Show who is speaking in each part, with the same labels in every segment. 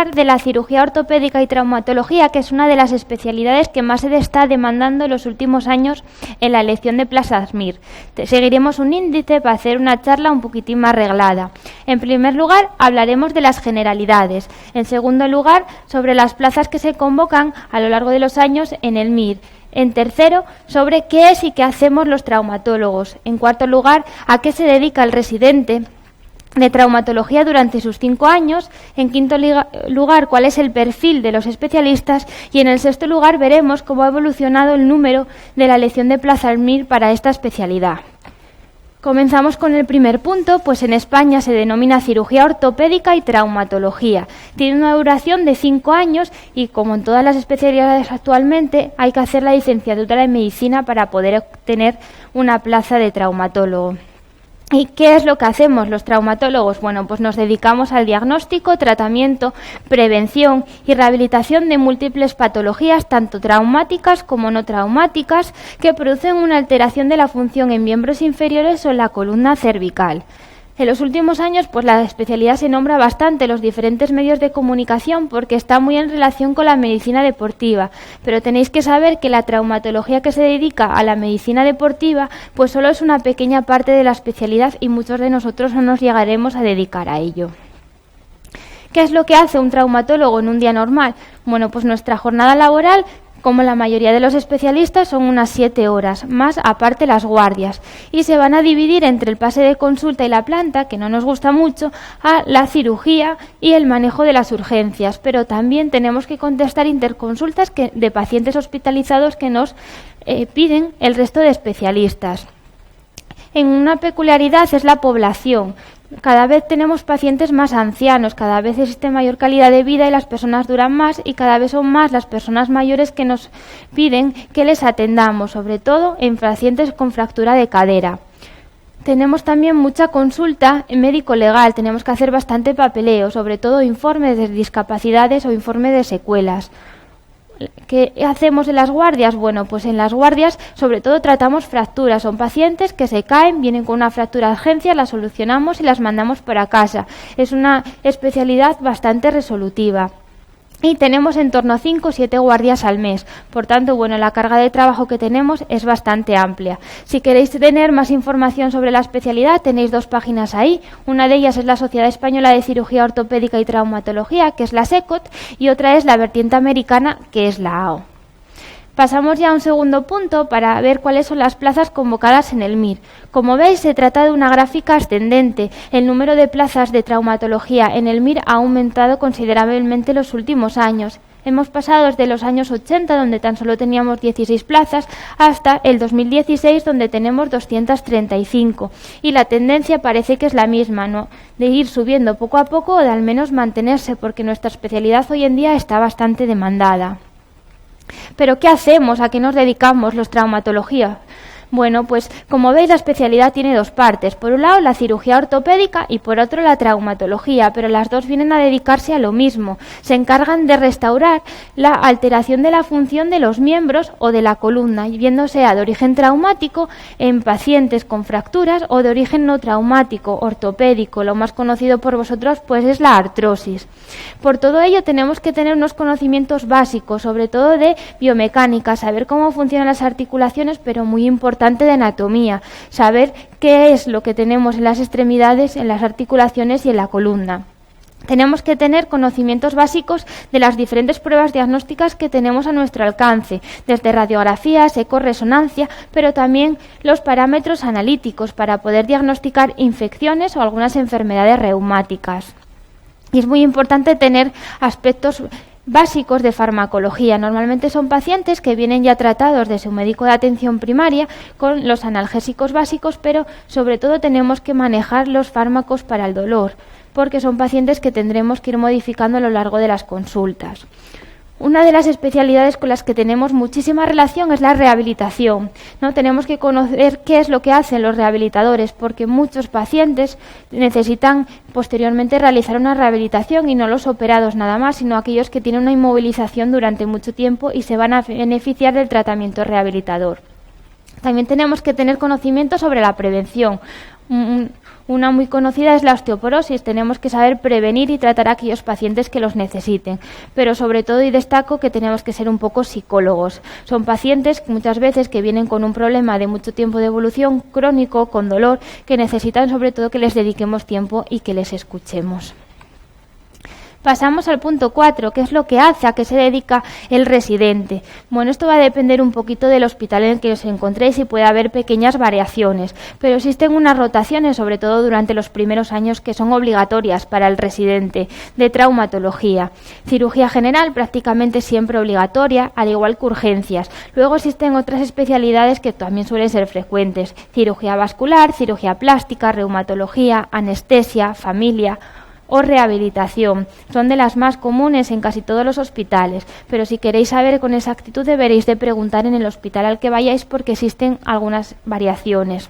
Speaker 1: de la cirugía ortopédica y traumatología, que es una de las especialidades que más se está demandando en los últimos años en la elección de plazas MIR. Seguiremos un índice para hacer una charla un poquitín más reglada. En primer lugar, hablaremos de las generalidades. En segundo lugar, sobre las plazas que se convocan a lo largo de los años en el MIR. En tercero, sobre qué es y qué hacemos los traumatólogos. En cuarto lugar, a qué se dedica el residente de traumatología durante sus 5 años. En quinto lugar, cuál es el perfil de los especialistas. Y en el sexto lugar, veremos cómo ha evolucionado el número de la elección de plazas MIR para esta especialidad. Comenzamos con el primer punto, pues en España se denomina cirugía ortopédica y traumatología. Tiene una duración de 5 años y, como en todas las especialidades actualmente, hay que hacer la licenciatura en medicina para poder obtener una plaza de traumatólogo. ¿Y qué es lo que hacemos los traumatólogos? Bueno, pues nos dedicamos al diagnóstico, tratamiento, prevención y rehabilitación de múltiples patologías, tanto traumáticas como no traumáticas, que producen una alteración de la función en miembros inferiores o en la columna cervical. En los últimos años, pues la especialidad se nombra bastante en los diferentes medios de comunicación porque está muy en relación con la medicina deportiva. Pero tenéis que saber que la traumatología que se dedica a la medicina deportiva, pues solo es una pequeña parte de la especialidad y muchos de nosotros no nos llegaremos a dedicar a ello. ¿Qué es lo que hace un traumatólogo en un día normal? Bueno, pues nuestra jornada laboral, como la mayoría de los especialistas, son unas 7 horas, más aparte las guardias, y se van a dividir entre el pase de consulta y la planta, que no nos gusta mucho, a la cirugía y el manejo de las urgencias, pero también tenemos que contestar interconsultas de pacientes hospitalizados que nos piden el resto de especialistas. En una peculiaridad es la población. Cada vez tenemos pacientes más ancianos, cada vez existe mayor calidad de vida y las personas duran más, y cada vez son más las personas mayores que nos piden que les atendamos, sobre todo en pacientes con fractura de cadera. Tenemos también mucha consulta médico-legal, tenemos que hacer bastante papeleo, sobre todo informes de discapacidades o informes de secuelas. ¿Qué hacemos en las guardias? Bueno, pues en las guardias sobre todo tratamos fracturas. Son pacientes que se caen, vienen con una fractura de urgencia, las solucionamos y las mandamos para casa. Es una especialidad bastante resolutiva. Y tenemos en torno a 5 o 7 guardias al mes. Por tanto, bueno, la carga de trabajo que tenemos es bastante amplia. Si queréis tener más información sobre la especialidad, tenéis 2 páginas ahí. Una de ellas es la Sociedad Española de Cirugía Ortopédica y Traumatología, que es la SECOT, y otra es la vertiente americana, que es la AO. Pasamos ya a un segundo punto para ver cuáles son las plazas convocadas en el MIR. Como veis, se trata de una gráfica ascendente. El número de plazas de traumatología en el MIR ha aumentado considerablemente en los últimos años. Hemos pasado desde los años 80, donde tan solo teníamos 16 plazas, hasta el 2016, donde tenemos 235. Y la tendencia parece que es la misma, ¿no?, de ir subiendo poco a poco o de al menos mantenerse, porque nuestra especialidad hoy en día está bastante demandada. ¿Pero qué hacemos? ¿A qué nos dedicamos los traumatología? Bueno, pues como veis la especialidad tiene 2 partes. Por un lado la cirugía ortopédica y por otro la traumatología, pero las 2 vienen a dedicarse a lo mismo. Se encargan de restaurar la alteración de la función de los miembros o de la columna, bien sea de origen traumático en pacientes con fracturas o de origen no traumático, ortopédico. Lo más conocido por vosotros pues es la artrosis. Por todo ello tenemos que tener unos conocimientos básicos, sobre todo de biomecánica, saber cómo funcionan las articulaciones, pero muy importante de anatomía, saber qué es lo que tenemos en las extremidades, en las articulaciones y en la columna. Tenemos que tener conocimientos básicos de las diferentes pruebas diagnósticas que tenemos a nuestro alcance, desde radiografías, ecorresonancia, pero también los parámetros analíticos para poder diagnosticar infecciones o algunas enfermedades reumáticas. Y es muy importante tener aspectos básicos de farmacología. Normalmente son pacientes que vienen ya tratados de su médico de atención primaria con los analgésicos básicos, pero sobre todo tenemos que manejar los fármacos para el dolor, porque son pacientes que tendremos que ir modificando a lo largo de las consultas. Una de las especialidades con las que tenemos muchísima relación es la rehabilitación, ¿no? Tenemos que conocer qué es lo que hacen los rehabilitadores, porque muchos pacientes necesitan posteriormente realizar una rehabilitación y no los operados nada más, sino aquellos que tienen una inmovilización durante mucho tiempo y se van a beneficiar del tratamiento rehabilitador. También tenemos que tener conocimiento sobre la prevención. Una muy conocida es la osteoporosis. Tenemos que saber prevenir y tratar a aquellos pacientes que los necesiten, pero sobre todo, y destaco, que tenemos que ser un poco psicólogos. Son pacientes muchas veces que vienen con un problema de mucho tiempo de evolución crónico, con dolor, que necesitan sobre todo que les dediquemos tiempo y que les escuchemos. Pasamos al punto 4, que es lo que hace, a qué se dedica el residente. Bueno, esto va a depender un poquito del hospital en el que os encontréis y puede haber pequeñas variaciones, pero existen unas rotaciones, sobre todo durante los primeros años, que son obligatorias para el residente, de traumatología. Cirugía general prácticamente siempre obligatoria, al igual que urgencias. Luego existen otras especialidades que también suelen ser frecuentes: cirugía vascular, cirugía plástica, reumatología, anestesia, familia o rehabilitación. Son de las más comunes en casi todos los hospitales, pero si queréis saber con exactitud deberéis de preguntar en el hospital al que vayáis, porque existen algunas variaciones.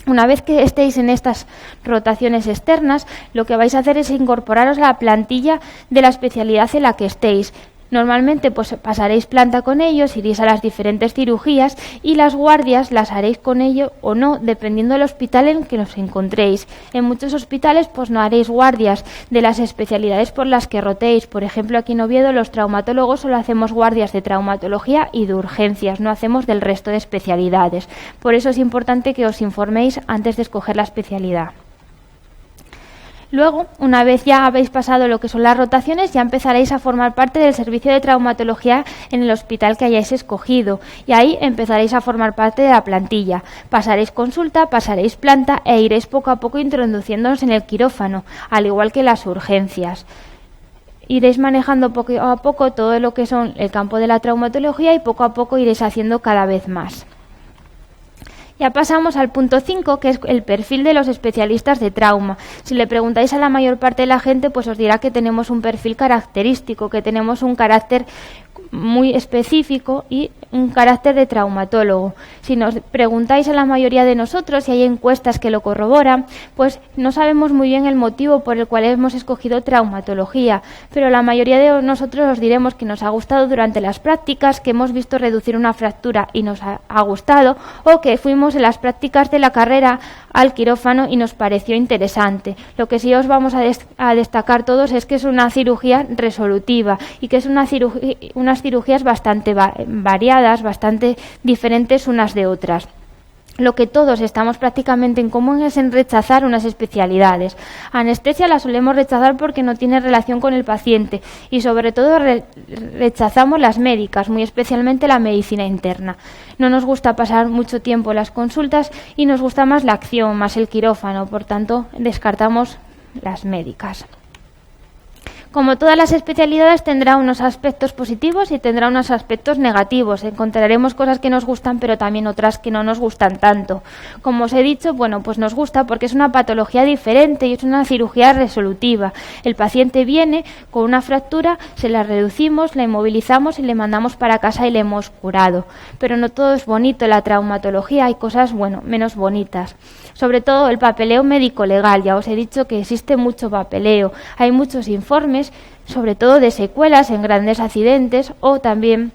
Speaker 1: Una vez que estéis en estas rotaciones externas, lo que vais a hacer es incorporaros a la plantilla de la especialidad en la que estéis. Normalmente pues pasaréis planta con ellos, iréis a las diferentes cirugías y las guardias las haréis con ellos o no, dependiendo del hospital en que os encontréis. En muchos hospitales pues no haréis guardias de las especialidades por las que rotéis. Por ejemplo, aquí en Oviedo los traumatólogos solo hacemos guardias de traumatología y de urgencias, no hacemos del resto de especialidades. Por eso es importante que os informéis antes de escoger la especialidad. Luego, una vez ya habéis pasado lo que son las rotaciones, ya empezaréis a formar parte del servicio de traumatología en el hospital que hayáis escogido, y ahí empezaréis a formar parte de la plantilla. Pasaréis consulta, pasaréis planta e iréis poco a poco introduciéndonos en el quirófano, al igual que las urgencias. Iréis manejando poco a poco todo lo que son el campo de la traumatología y poco a poco iréis haciendo cada vez más. Ya pasamos al punto 5, que es el perfil de los especialistas de trauma. Si le preguntáis a la mayor parte de la gente, pues os dirá que tenemos un perfil característico, que tenemos un carácter muy específico y un carácter de traumatólogo. Si nos preguntáis a la mayoría de nosotros, si hay encuestas que lo corroboran, pues no sabemos muy bien el motivo por el cual hemos escogido traumatología, pero la mayoría de nosotros os diremos que nos ha gustado durante las prácticas, que hemos visto reducir una fractura y nos ha gustado, o que fuimos en las prácticas de la carrera al quirófano y nos pareció interesante. Lo que sí os vamos a destacar todos es que es una cirugía resolutiva y que es unas cirugías bastante variadas, bastante diferentes unas de otras. Lo que todos estamos prácticamente en común es en rechazar unas especialidades. Anestesia la solemos rechazar porque no tiene relación con el paciente y sobre todo rechazamos las médicas, muy especialmente la medicina interna. No nos gusta pasar mucho tiempo en las consultas y nos gusta más la acción, más el quirófano, por tanto descartamos las médicas. Como todas las especialidades, tendrá unos aspectos positivos y tendrá unos aspectos negativos. Encontraremos cosas que nos gustan, pero también otras que no nos gustan tanto. Como os he dicho, pues nos gusta porque es una patología diferente y es una cirugía resolutiva. El paciente viene con una fractura, se la reducimos, la inmovilizamos y le mandamos para casa y le hemos curado. Pero no todo es bonito en la traumatología, hay cosas, menos bonitas. Sobre todo el papeleo médico-legal. Ya os he dicho que existe mucho papeleo. Hay muchos informes, sobre todo de secuelas en grandes accidentes o también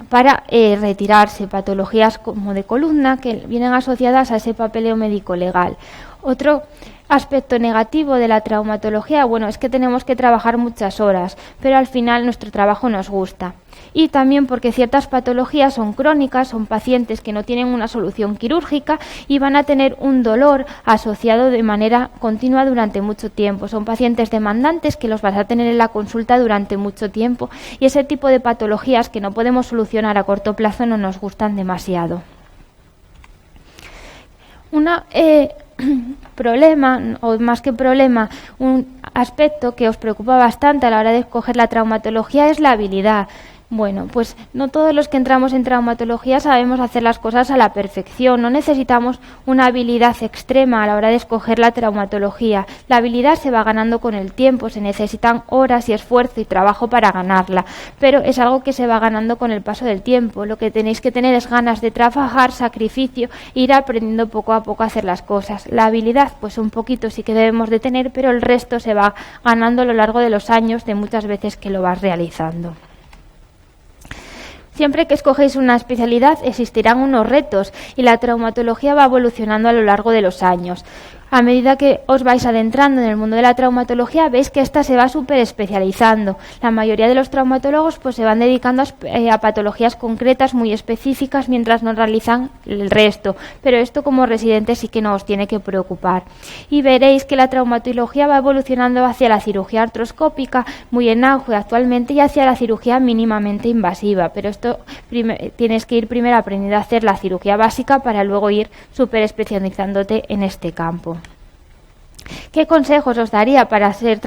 Speaker 1: para retirarse, patologías como de columna que vienen asociadas a ese papeleo médico-legal. Otro aspecto negativo de la traumatología, es que tenemos que trabajar muchas horas, pero al final nuestro trabajo nos gusta. Y también porque ciertas patologías son crónicas, son pacientes que no tienen una solución quirúrgica y van a tener un dolor asociado de manera continua durante mucho tiempo. Son pacientes demandantes que los vas a tener en la consulta durante mucho tiempo y ese tipo de patologías que no podemos solucionar a corto plazo no nos gustan demasiado. Problema, o más que problema, un aspecto que os preocupa bastante a la hora de escoger la traumatología es la habilidad. Pues no todos los que entramos en traumatología sabemos hacer las cosas a la perfección. No necesitamos una habilidad extrema a la hora de escoger la traumatología. La habilidad se va ganando con el tiempo, se necesitan horas y esfuerzo y trabajo para ganarla, pero es algo que se va ganando con el paso del tiempo. Lo que tenéis que tener es ganas de trabajar, sacrificio, ir aprendiendo poco a poco a hacer las cosas. La habilidad, un poquito sí que debemos de tener, pero el resto se va ganando a lo largo de los años, de muchas veces que lo vas realizando. Siempre que escogéis una especialidad existirán unos retos y la traumatología va evolucionando a lo largo de los años. A medida que os vais adentrando en el mundo de la traumatología, veis que esta se va súper especializando. La mayoría de los traumatólogos pues se van dedicando a patologías concretas muy específicas mientras no realizan el resto, pero esto como residentes sí que no os tiene que preocupar. Y veréis que la traumatología va evolucionando hacia la cirugía artroscópica, muy en auge actualmente, y hacia la cirugía mínimamente invasiva, pero esto tienes que ir primero aprendiendo a hacer la cirugía básica para luego ir súper especializándote en este campo. ¿Qué consejos os daría para ser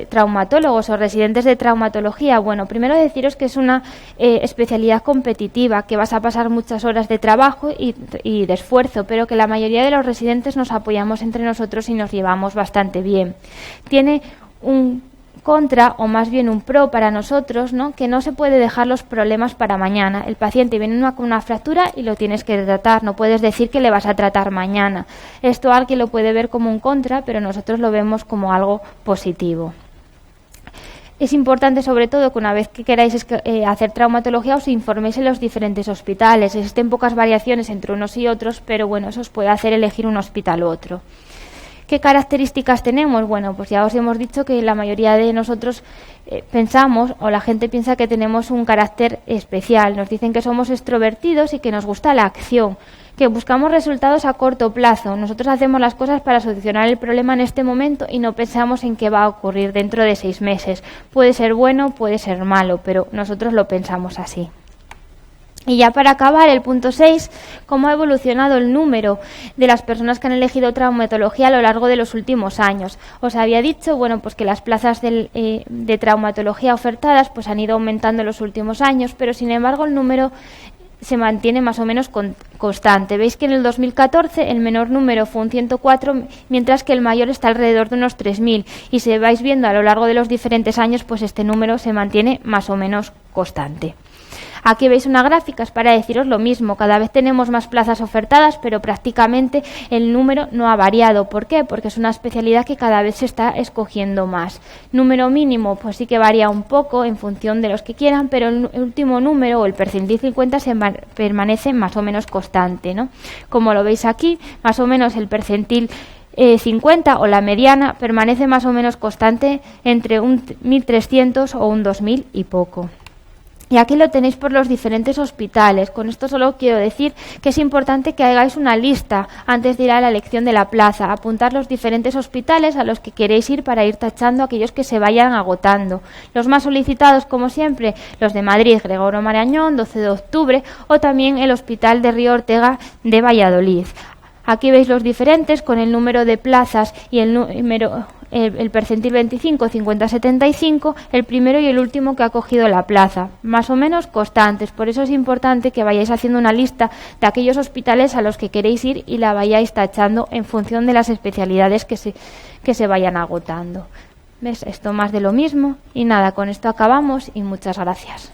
Speaker 1: traumatólogos o residentes de traumatología? Bueno, primero deciros que es una especialidad competitiva, que vas a pasar muchas horas de trabajo y de esfuerzo, pero que la mayoría de los residentes nos apoyamos entre nosotros y nos llevamos bastante bien. Tiene un contra, o más bien un pro para nosotros, ¿no? Que no se puede dejar los problemas para mañana. El paciente viene con una fractura y lo tienes que tratar, no puedes decir que le vas a tratar mañana. Esto alguien lo puede ver como un contra, pero nosotros lo vemos como algo positivo. Es importante sobre todo que una vez que queráis hacer traumatología os informéis en los diferentes hospitales. Existen pocas variaciones entre unos y otros, pero bueno, eso os puede hacer elegir un hospital u otro. ¿Qué características tenemos? Bueno, pues ya os hemos dicho que la mayoría de nosotros pensamos, o la gente piensa que tenemos un carácter especial. Nos dicen que somos extrovertidos y que nos gusta la acción, que buscamos resultados a corto plazo. Nosotros hacemos las cosas para solucionar el problema en este momento y no pensamos en qué va a ocurrir dentro de 6 meses. Puede ser bueno, puede ser malo, pero nosotros lo pensamos así. Y ya para acabar, el punto 6, cómo ha evolucionado el número de las personas que han elegido traumatología a lo largo de los últimos años. Os había dicho, bueno, pues que las plazas de traumatología ofertadas pues han ido aumentando en los últimos años, pero sin embargo el número se mantiene más o menos constante. Veis que en el 2014 el menor número fue un 104, mientras que el mayor está alrededor de unos 3.000. Y si vais viendo a lo largo de los diferentes años, pues este número se mantiene más o menos constante. Aquí veis una gráfica, es para deciros lo mismo. Cada vez tenemos más plazas ofertadas, pero prácticamente el número no ha variado. ¿Por qué? Porque es una especialidad que cada vez se está escogiendo más. Número mínimo, pues sí que varía un poco en función de los que quieran, pero el último número, o el percentil 50, permanece más o menos constante, ¿no? Como lo veis aquí, más o menos el percentil 50 o la mediana permanece más o menos constante entre un 1.300 o un 2.000 y poco. Y aquí lo tenéis por los diferentes hospitales. Con esto solo quiero decir que es importante que hagáis una lista antes de ir a la elección de la plaza. Apuntar los diferentes hospitales a los que queréis ir para ir tachando aquellos que se vayan agotando. Los más solicitados, como siempre, los de Madrid, Gregorio Marañón, 12 de octubre, o también el Hospital de Río Ortega de Valladolid. Aquí veis los diferentes con el número de plazas y el percentil 25, 50, 75, el primero y el último que ha cogido la plaza, más o menos constantes. Por eso es importante que vayáis haciendo una lista de aquellos hospitales a los que queréis ir y la vayáis tachando en función de las especialidades que se vayan agotando. ¿Ves? Esto más de lo mismo. Y nada, con esto acabamos y muchas gracias.